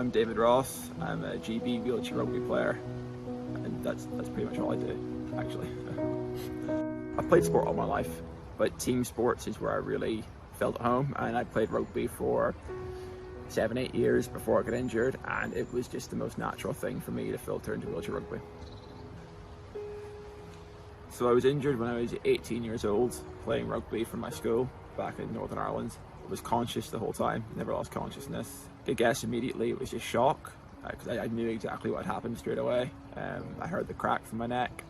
I'm David Ross. I'm a GB Wheelchair Rugby player, and that's pretty much all I do, actually. I've played sport all my life, but team sports is where I really felt at home, and I played rugby for 7-8 years before I got injured, and it was just the most natural thing for me to filter into wheelchair rugby. So I was injured when I was 18 years old, playing rugby for my school back in Northern Ireland. I was conscious the whole time, never lost consciousness. I guess immediately it was just shock, because I knew exactly what happened straight away. I heard the crack from my neck,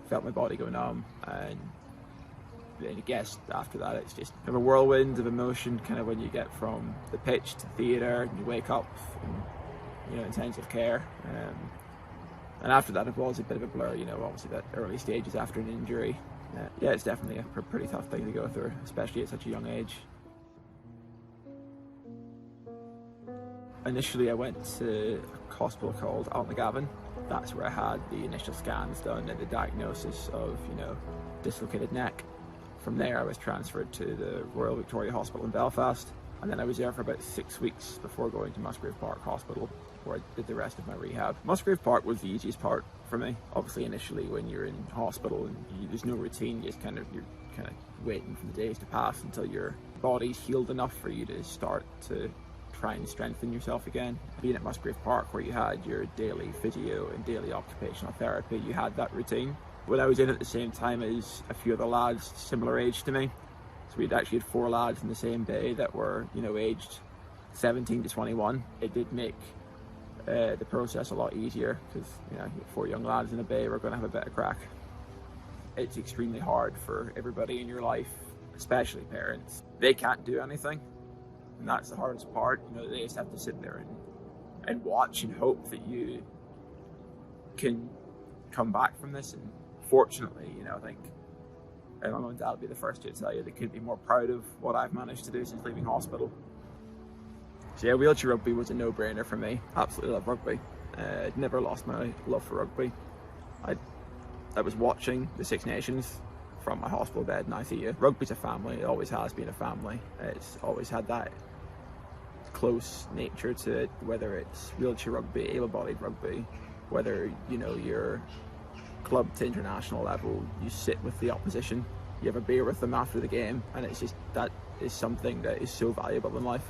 felt my body go numb, and I guess after that it's just kind of a whirlwind of emotion, kind of when you get from the pitch to the theatre and you wake up in intensive care. And after that it was a bit of a blur, obviously that early stages after an injury. Yeah, it's definitely a pretty tough thing to go through, especially at such a young age. Initially I went to a hospital called Altnagavin. That's where I had the initial scans done and the diagnosis of, dislocated neck. From there I was transferred to the Royal Victoria Hospital in Belfast, and then I was there for about 6 weeks before going to Musgrave Park Hospital, where I did the rest of my rehab. Musgrave Park was the easiest part for me. Obviously initially when you're in hospital and there's no routine, you're kind of waiting for the days to pass until your body's healed enough for you to start to try and strengthen yourself again. Being at Musgrave Park, where you had your daily physio and daily occupational therapy, you had that routine. When I was in at the same time as a few other lads similar age to me, so we'd actually had 4 lads in the same bay that were aged 17 to 21. It did make the process a lot easier, because 4 young lads in a bay were going to have a bit of crack. It's extremely hard for everybody in your life, especially parents. They can't do anything, and that's the hardest part. They just have to sit there and watch and hope that you can come back from this. And fortunately, I think my mum and dad will be the first to tell you they couldn't be more proud of what I've managed to do since leaving hospital. So yeah, wheelchair rugby was a no-brainer for me. Absolutely love rugby. I'd never lost my love for rugby. I was watching the Six Nations from my hospital bed in ICU. Rugby's a family. It always has been a family. It's always had that close nature to it, whether it's wheelchair rugby, able-bodied rugby, whether you're club to international level, you sit with the opposition, you have a beer with them after the game, and it's just, that is something that is so valuable in life.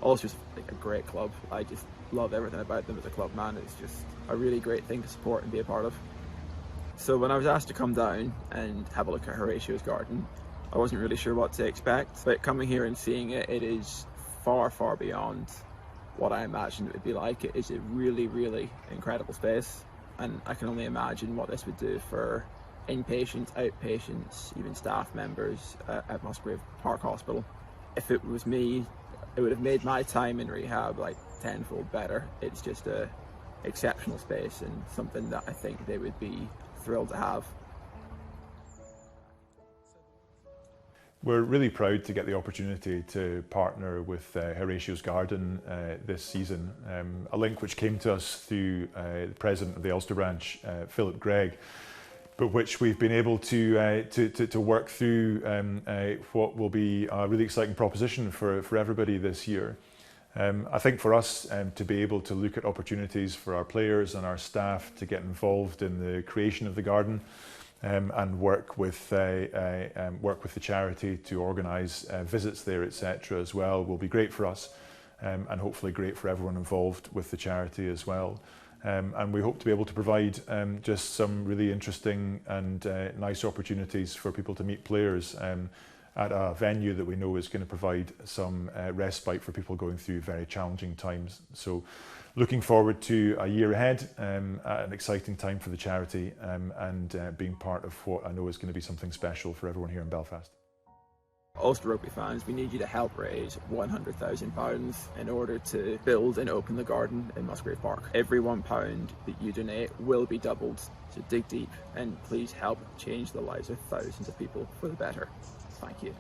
Also, it's like a great club. I just love everything about them as a club, man. It's just a really great thing to support and be a part of. So when I was asked to come down and have a look at Horatio's garden, I wasn't really sure what to expect, but coming here and seeing it, it is far, far beyond what I imagined it would be like. It is a really, really incredible space, and I can only imagine what this would do for inpatients, outpatients, even staff members at Musgrave Park Hospital. If it was me, it would have made my time in rehab like tenfold better. It's just a exceptional space and something that I think they would be thrilled to have. We're really proud to get the opportunity to partner with Horatio's Garden this season, a link which came to us through the president of the Ulster branch, Philip Gregg, but which we've been able to work through what will be a really exciting proposition for everybody this year. I think for us to be able to look at opportunities for our players and our staff to get involved in the creation of the garden, and work with the charity to organise visits there, etc. as well, will be great for us, and hopefully great for everyone involved with the charity as well. And we hope to be able to provide just some really interesting and nice opportunities for people to meet players at a venue that we know is going to provide some respite for people going through very challenging times. So looking forward to a year ahead, at an exciting time for the charity, and being part of what I know is going to be something special for everyone here in Belfast. Ulster Rugby fans, we need you to help raise £100,000 in order to build and open the garden in Musgrave Park. Every £1 that you donate will be doubled, so dig deep and please help change the lives of thousands of people for the better. Thank you.